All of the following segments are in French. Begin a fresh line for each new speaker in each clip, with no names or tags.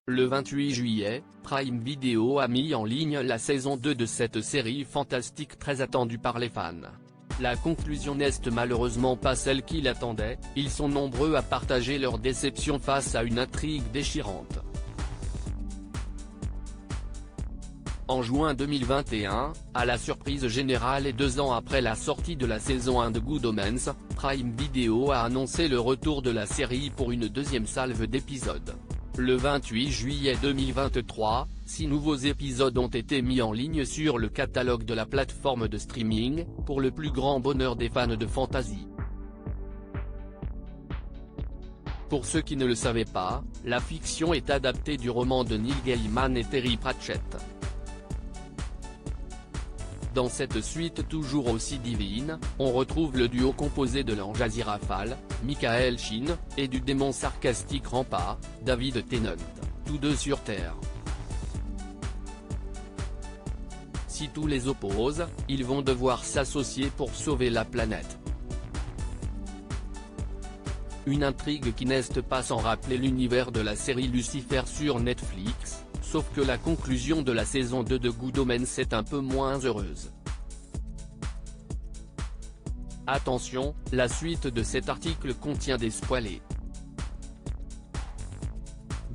Le 28 juillet, Prime Video a mis en ligne la saison 2 de cette série fantastique très attendue par les fans. La conclusion n'est malheureusement pas celle qu'ils attendaient, ils sont nombreux à partager leur déception face à une intrigue déchirante. En juin 2021, à la surprise générale et 2 ans après la sortie de la saison 1 de Good Omens, Prime Video a annoncé le retour de la série pour une deuxième salve d'épisodes. Le 28 juillet 2023, 6 nouveaux épisodes ont été mis en ligne sur le catalogue de la plateforme de streaming, pour le plus grand bonheur des fans de fantasy. Pour ceux qui ne le savaient pas, la fiction est adaptée du roman de Neil Gaiman et Terry Pratchett. Dans cette suite toujours aussi divine, on retrouve le duo composé de l'ange Aziraphale, Michael Sheen, et du démon sarcastique Rampa, David Tennant, tous deux sur Terre. Si tout les oppose, ils vont devoir s'associer pour sauver la planète. Une intrigue qui n'est pas sans rappeler l'univers de la série Lucifer sur Netflix. Sauf que la conclusion de la saison 2 de Good Omens est un peu moins heureuse. Attention, la suite de cet article contient des spoilers.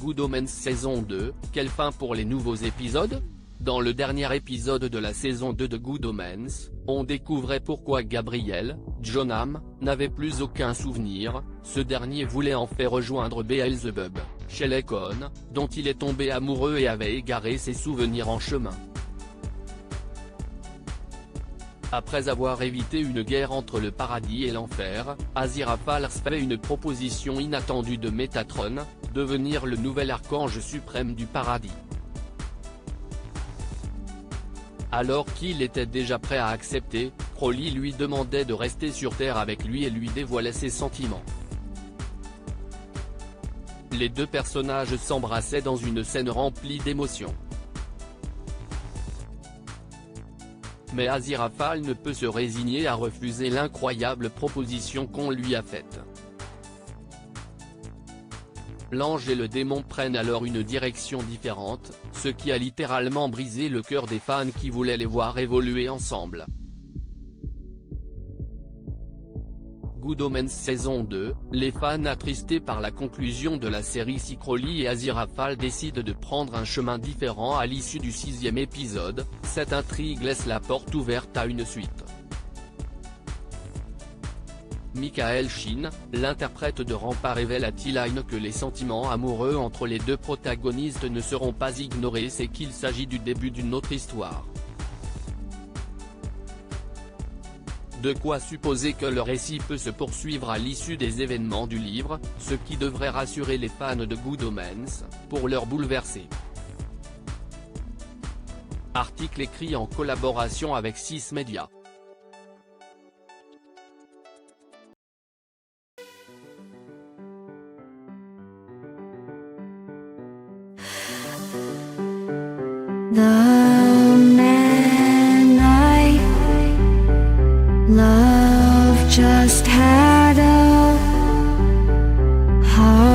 Good Omens saison 2, quelle fin pour les nouveaux épisodes? Dans le dernier épisode de la saison 2 de Good Omens, on découvrait pourquoi Gabriel, Jonam, n'avait plus aucun souvenir, ce dernier voulait en faire rejoindre Beelzebub, Shelekon, dont il est tombé amoureux et avait égaré ses souvenirs en chemin. Après avoir évité une guerre entre le paradis et l'enfer, Aziraphale fait une proposition inattendue de Métatron, devenir le nouvel archange suprême du paradis. Alors qu'il était déjà prêt à accepter, Crowley lui demandait de rester sur Terre avec lui et lui dévoilait ses sentiments. Les deux personnages s'embrassaient dans une scène remplie d'émotions. Mais Aziraphale ne peut se résigner à refuser l'incroyable proposition qu'on lui a faite. L'ange et le démon prennent alors une direction différente, ce qui a littéralement brisé le cœur des fans qui voulaient les voir évoluer ensemble. Good Omens saison 2, les fans attristés par la conclusion de la série si Crowley et Aziraphale décident de prendre un chemin différent à l'issue du 6e épisode, cette intrigue laisse la porte ouverte à une suite. Michael Sheen, l'interprète de Rampa révèle à T-Line que les sentiments amoureux entre les deux protagonistes ne seront pas ignorés, c'est qu'il s'agit du début d'une autre histoire. De quoi supposer que le récit peut se poursuivre à l'issue des événements du livre, ce qui devrait rassurer les fans de Good Omens, pour leur bouleverser. Article écrit en collaboration avec 6 Médias.
Love just had a heart.